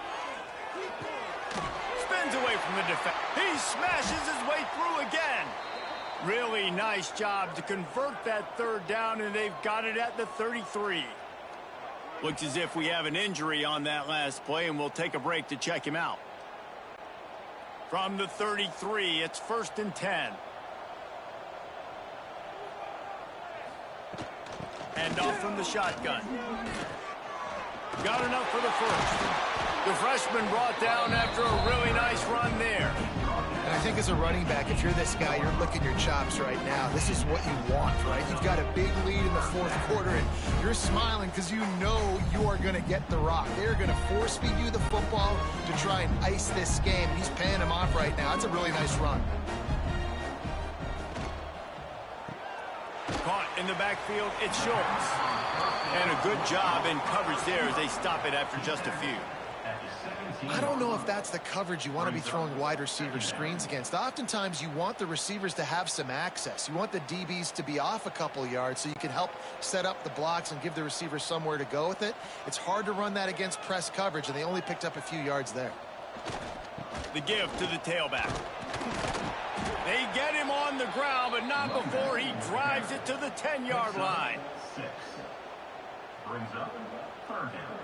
Spins away from the defense. He smashes his way through again. Really nice job to convert that 3rd down, and they've got it at the 33. Looks as if we have an injury on that last play, and we'll take a break to check him out. From the 33, it's 1st and 10. Hand off from the shotgun. Got enough for the first. The freshman brought down after a really nice run there. And I think as a running back, if you're this guy, you're licking your chops right now. This is what you want, right? You've got a big lead in the fourth quarter, and you're smiling because you know you are going to get the rock. They're going to force feed you the football to try and ice this game. He's paying him off right now. That's a really nice run. Caught in the backfield, it's Schultz. And a good job in coverage there as they stop it after just a few. I don't know if that's the coverage you want to be throwing wide receiver screens against. Oftentimes, you want the receivers to have some access. You want the DBs to be off a couple yards so you can help set up the blocks and give the receivers somewhere to go with it. It's hard to run that against press coverage, and they only picked up a few yards there. The give to the tailback. They get him on the ground, but not before he drives it to the 10-yard line. 6. Brings up 3rd down.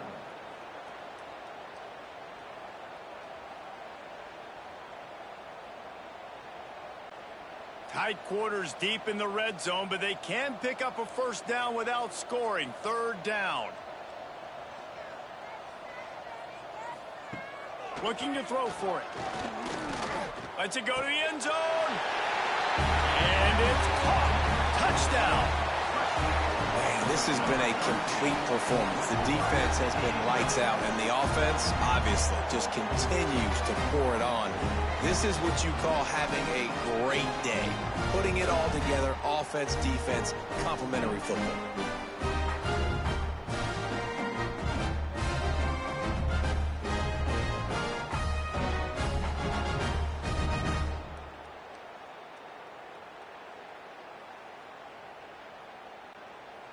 Tight quarters deep in the red zone, but they can pick up a first down without scoring. 3rd down. Looking to throw for it. Lets it go to the end zone. And it's caught. Touchdown. Man, this has been a complete performance. The defense has been lights out, and the offense, obviously, just continues to pour it on. This is what you call having a great day. Putting it all together, offense, defense, complementary football.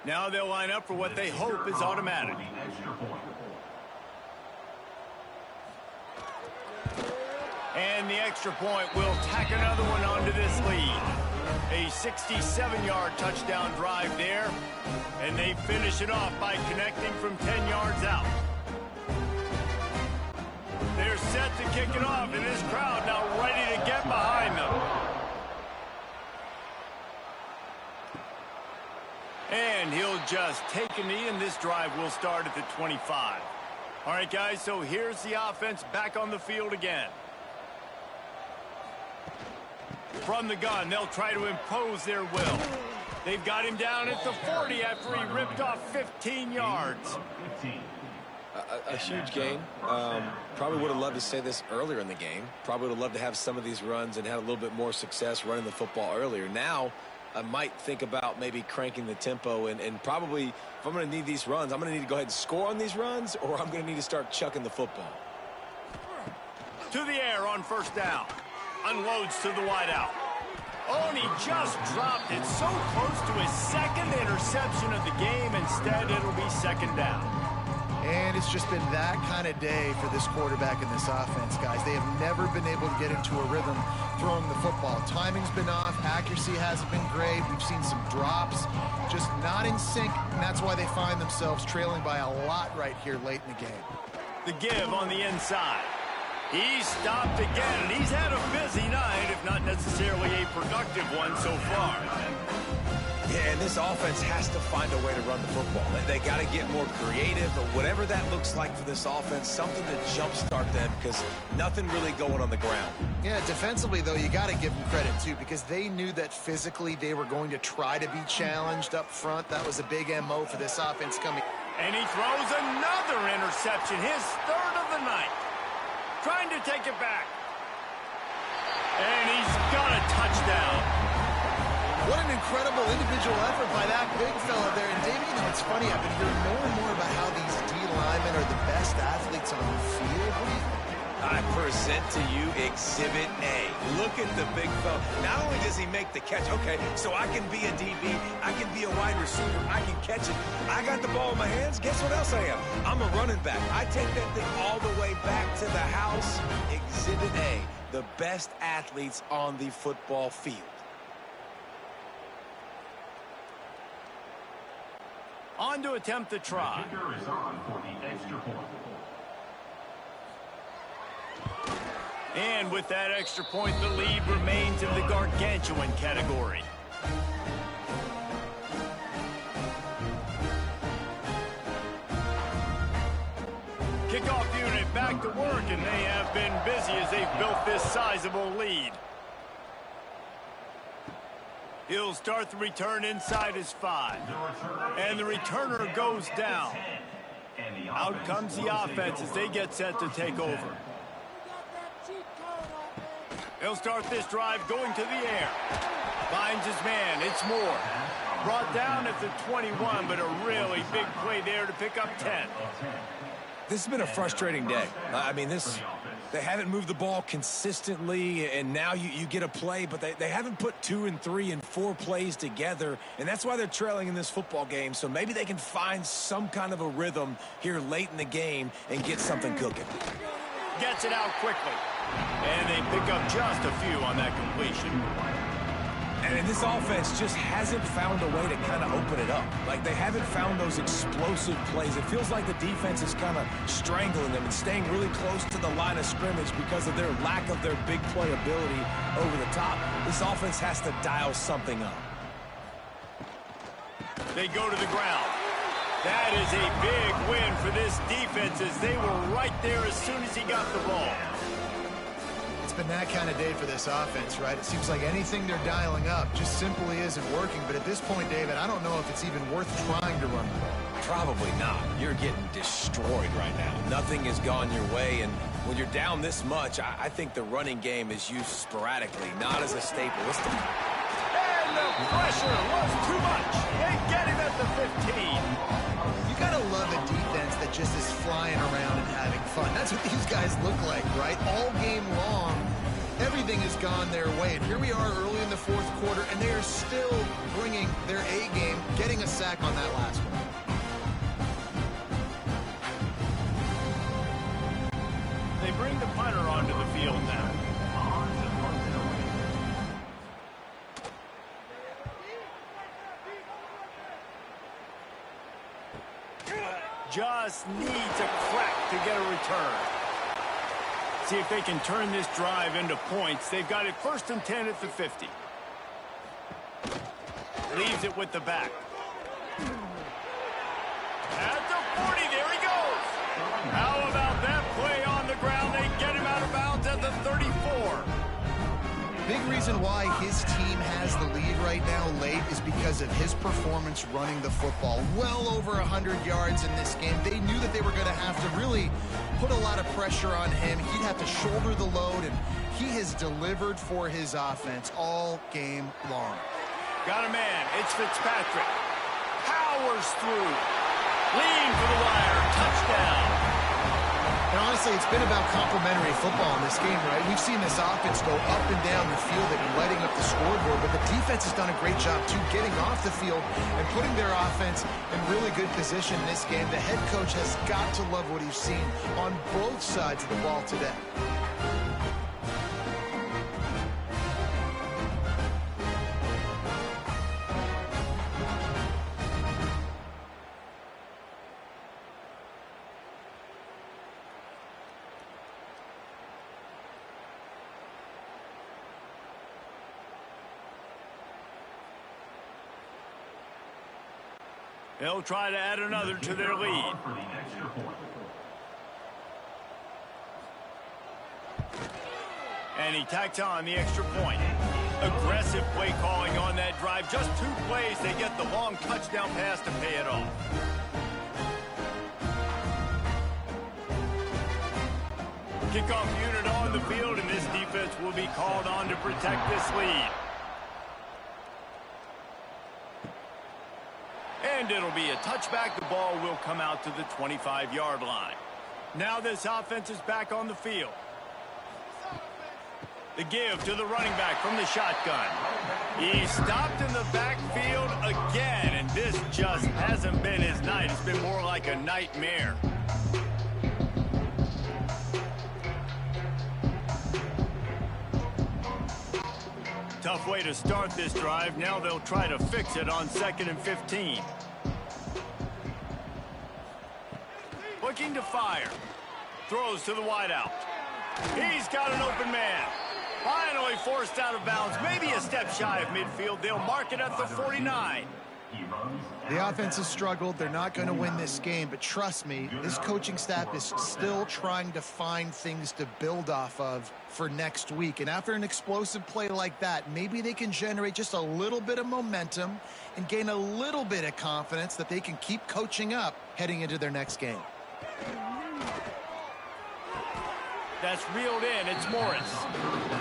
Now they'll line up for what they hope is automatic. And the extra point will tack another one onto this lead. A 67-yard touchdown drive there. And they finish it off by connecting from 10 yards out. They're set to kick it off, and this crowd now ready to get behind them. And he'll just take a knee, and this drive will start at the 25. All right, guys, so here's the offense back on the field again. From the gun, they'll try to impose their will. They've got him down at the 40 after he ripped off 15 yards. A huge gain. Probably would have loved to say this earlier in the game. Probably would have loved to have some of these runs and had a little bit more success running the football earlier. Now, I might think about maybe cranking the tempo and probably, if I'm going to need these runs, I'm going to need to go ahead and score on these runs, or I'm going to need to start chucking the football. To the air on first down. Unloads to the wideout. Oh, and he just dropped it so close to his second interception of the game. Instead, it'll be 2nd down. And it's just been that kind of day for this quarterback and this offense, guys. They have never been able to get into a rhythm throwing the football. Timing's been off. Accuracy hasn't been great. We've seen some drops, just not in sync, and that's why they find themselves trailing by a lot right here late in the game. The give on the inside. He's stopped again, and he's had a busy night, if not necessarily a productive one so far. Yeah, and this offense has to find a way to run the football. They got to get more creative, or whatever that looks like for this offense, something to jumpstart them, because nothing really going on the ground. Yeah, defensively, though, you got to give them credit, too, because they knew that physically they were going to try to be challenged up front. That was a big MO for this offense coming. And he throws another interception, his 3rd of the night. Trying to take it back. And he's got a touchdown. What an incredible individual effort by that big fella there. And, David, you know, it's funny. I've been hearing more and more about how these D linemen are the best athletes on the field. What do you think? I present to you Exhibit A. Look at the big fella. Not only does he make the catch, okay, so I can be a DB, I can be a wide receiver, I can catch it. I got the ball in my hands. Guess what else I am? I'm a running back. I take that thing all the way back to the house. Exhibit A, the best athletes on the football field. On to attempt the try. The kicker is on for the extra point. And with that extra point, the lead remains in the gargantuan category. Kickoff unit back to work, and they have been busy as they've built this sizable lead. He'll start the return inside his 5. And the returner goes down. Out comes the offense as they get set to take over. He'll start this drive going to the air. Finds his man. It's Moore. Brought down at the 21, but a really big play there to pick up 10. This has been a frustrating day. I mean, they haven't moved the ball consistently, and now you get a play, but they haven't put 2 and 3 and 4 plays together, and that's why they're trailing in this football game. So maybe they can find some kind of a rhythm here late in the game and get something cooking. Gets it out quickly, and they pick up just a few on that completion. And this offense just hasn't found a way to kind of open it up. Like, they haven't found those explosive plays. It feels like the defense is kind of strangling them and staying really close to the line of scrimmage because of their lack of their big play ability over the top. This offense has to dial something up. They go to the ground. That is a big win for this defense as they were right there as soon as he got the ball. It's been that kind of day for this offense, right? It seems like anything they're dialing up just simply isn't working. But at this point, David, I don't know if it's even worth trying to run the ball. Probably not. You're getting destroyed right now. Nothing has gone your way, and when you're down this much, I think the running game is used sporadically, not as a staple. And the pressure was too much. They get him at the 15. You gotta love a defense that just is flying around and having fun. That's what these guys look like, right? All game long, everything has gone their way. And here we are early in the fourth quarter, and they are still bringing their A game, getting a sack on that last one. They bring the punter onto the field now. Just needs a crack to get a return. See if they can turn this drive into points. They've got it 1st and 10 at the 50. Leaves it with the back. At the 40, there he goes. How about that play on the ground? They get him out of bounds at the 34. Big reason why his team has the lead right now late is because of his performance running the football. Well over 100 yards in this game. They knew that they were going to have to really put a lot of pressure on him. He'd have to shoulder the load, and he has delivered for his offense all game long. Got a man. It's Fitzpatrick. Powers through. Lean for the wire. Touchdown. And honestly, it's been about complementary football in this game, right? We've seen this offense go up and down the field and lighting up the scoreboard, but the defense has done a great job, too, getting off the field and putting their offense in really good position in this game. The head coach has got to love what he's seen on both sides of the ball today. They'll try to add another to their lead. And he tacks on the extra point. Aggressive play calling on that drive. Just 2 plays, they get the long touchdown pass to pay it off. Kickoff unit on the field, and this defense will be called on to protect this lead. And it'll be a touchback. The ball will come out to the 25-yard line. Now this offense is back on the field. The give to the running back from the shotgun. He stopped in the backfield again, and this just hasn't been his night. It's been more like a nightmare. Tough way to start this drive. Now they'll try to fix it on 2nd and 15. Looking to fire. Throws to the wideout. He's got an open man. Finally forced out of bounds. Maybe a step shy of midfield. They'll mark it at the 49. The offense has struggled. They're not going to win this game, but trust me, this coaching staff is still trying to find things to build off of for next week. And after an explosive play like that, maybe they can generate just a little bit of momentum and gain a little bit of confidence that they can keep coaching up heading into their next game. That's reeled in. It's Morris.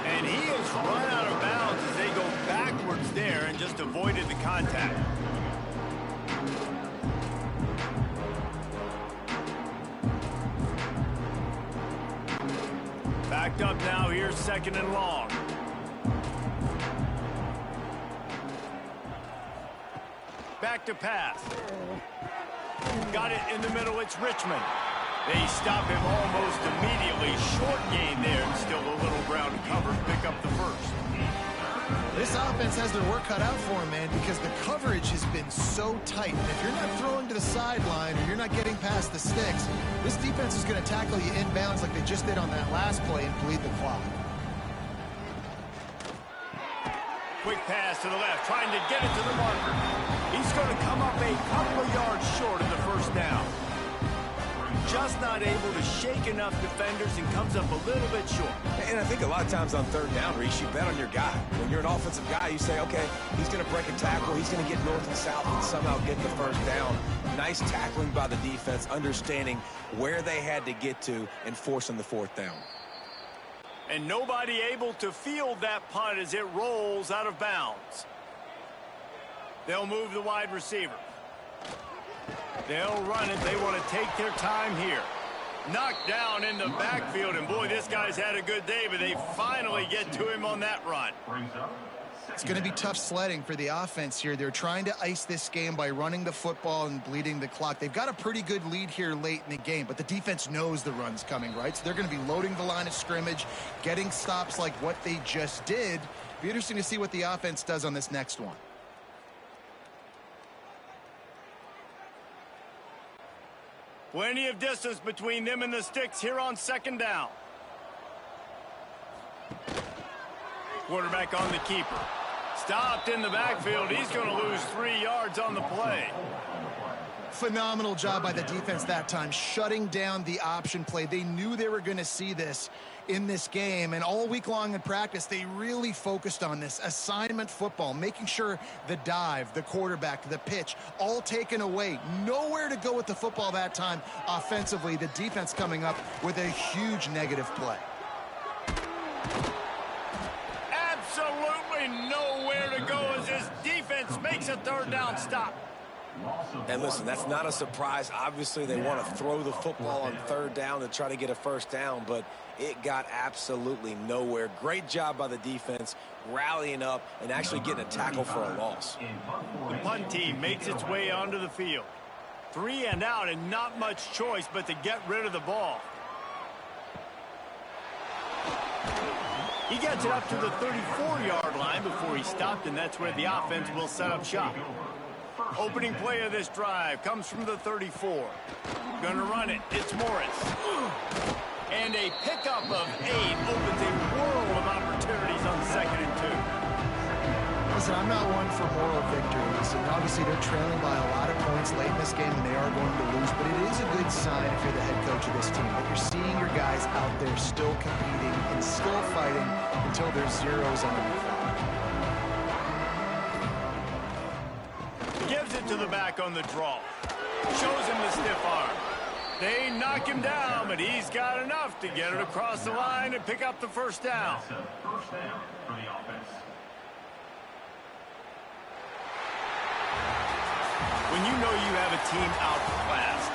And he has run out of bounds as they go backwards there and just avoided the contact. Backed up now. Here's 2nd and long. Back to pass. Got it in the middle. It's Richmond. They stop him almost immediately. Short gain there, and still a little ground to cover. Pick up the first. This offense has their work cut out for them, man, because the coverage has been so tight. And if you're not throwing to the sideline or you're not getting past the sticks, this defense is going to tackle you inbounds like they just did on that last play and bleed the clock. Quick pass to the left, trying to get it to the marker. He's going to come up a couple of yards short of the first down. Just not able to shake enough defenders and comes up a little bit short. And I think a lot of times on 3rd down, Reese, you bet on your guy. When you're an offensive guy, you say, okay, he's going to break a tackle. He's going to get north and south and somehow get the first down. Nice tackling by the defense, understanding where they had to get to and forcing the 4th down. And nobody able to field that punt as it rolls out of bounds. They'll move the wide receiver. They'll run it. They want to take their time here. Knocked down in the backfield, and boy, this guy's had a good day, but they finally get to him on that run. It's going to be tough sledding for the offense here. They're trying to ice this game by running the football and bleeding the clock. They've got a pretty good lead here late in the game, but the defense knows the run's coming, right? So they're going to be loading the line of scrimmage, getting stops like what they just did. Be interesting to see what the offense does on this next one. Plenty of distance between them and the sticks here on 2nd down. Quarterback on the keeper. Stopped in the backfield. He's going to lose 3 yards on the play. Phenomenal job by the defense that time, shutting down the option play. They knew they were going to see this in this game, and all week long in practice, they really focused on this assignment football, making sure the dive, the quarterback, the pitch, all taken away. Nowhere to go with the football that time offensively. The defense coming up with a huge negative play. Absolutely nowhere to go as this defense makes a 3rd down stop. And listen, that's not a surprise. Obviously, they want to throw the football on 3rd down to try to get a first down, but it got absolutely nowhere. Great job by the defense, rallying up and actually getting a tackle for a loss. The punt team makes its way onto the field. 3 and out, and not much choice but to get rid of the ball. He gets it up to the 34-yard line before he stopped, and that's where the offense will set up shop. Opening play of this drive comes from the 34. Gonna run it. It's Morris. And a pickup of 8 opens a world of opportunities on 2nd and 2. Listen, I'm not one for moral victories, and obviously they're trailing by a lot of points late in this game, and they are going to lose, but it is a good sign if you're the head coach of this team, that you're seeing your guys out there still competing and still fighting until there's zeros on the clock. Gives it to the back on the draw. Shows him the stiff arm. They knock him down, but he's got enough to get it across the line and pick up the first down. First down for the offense. When you know you have a team outclassed,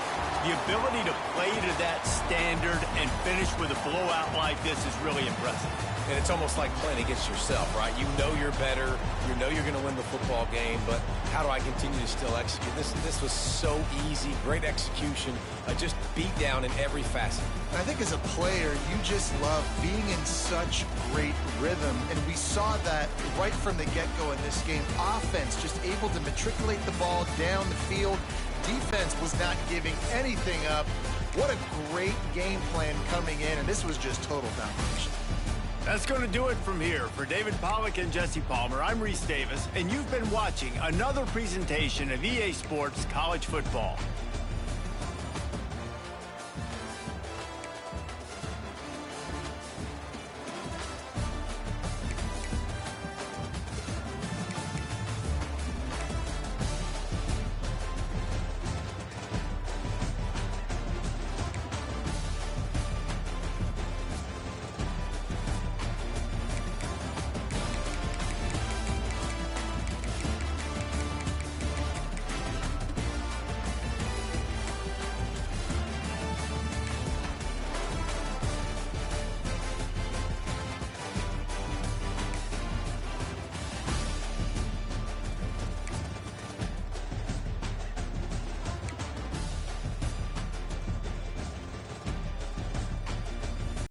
the ability to play to that standard and finish with a blowout like this is really impressive. And it's almost like playing against yourself, right? You know you're better. You know you're going to win the football game, but how do I continue to still execute? This was so easy. Great execution. Just beat down in every facet. I think as a player, you just love being in such great rhythm, and we saw that right from the get-go in this game. Offense just able to matriculate the ball down the field. Defense was not giving anything up. What a great game plan coming in, and this was just total domination. That's going to do it from here. For David Pollack and Jesse Palmer, I'm Reese Davis, and you've been watching another presentation of EA Sports College Football.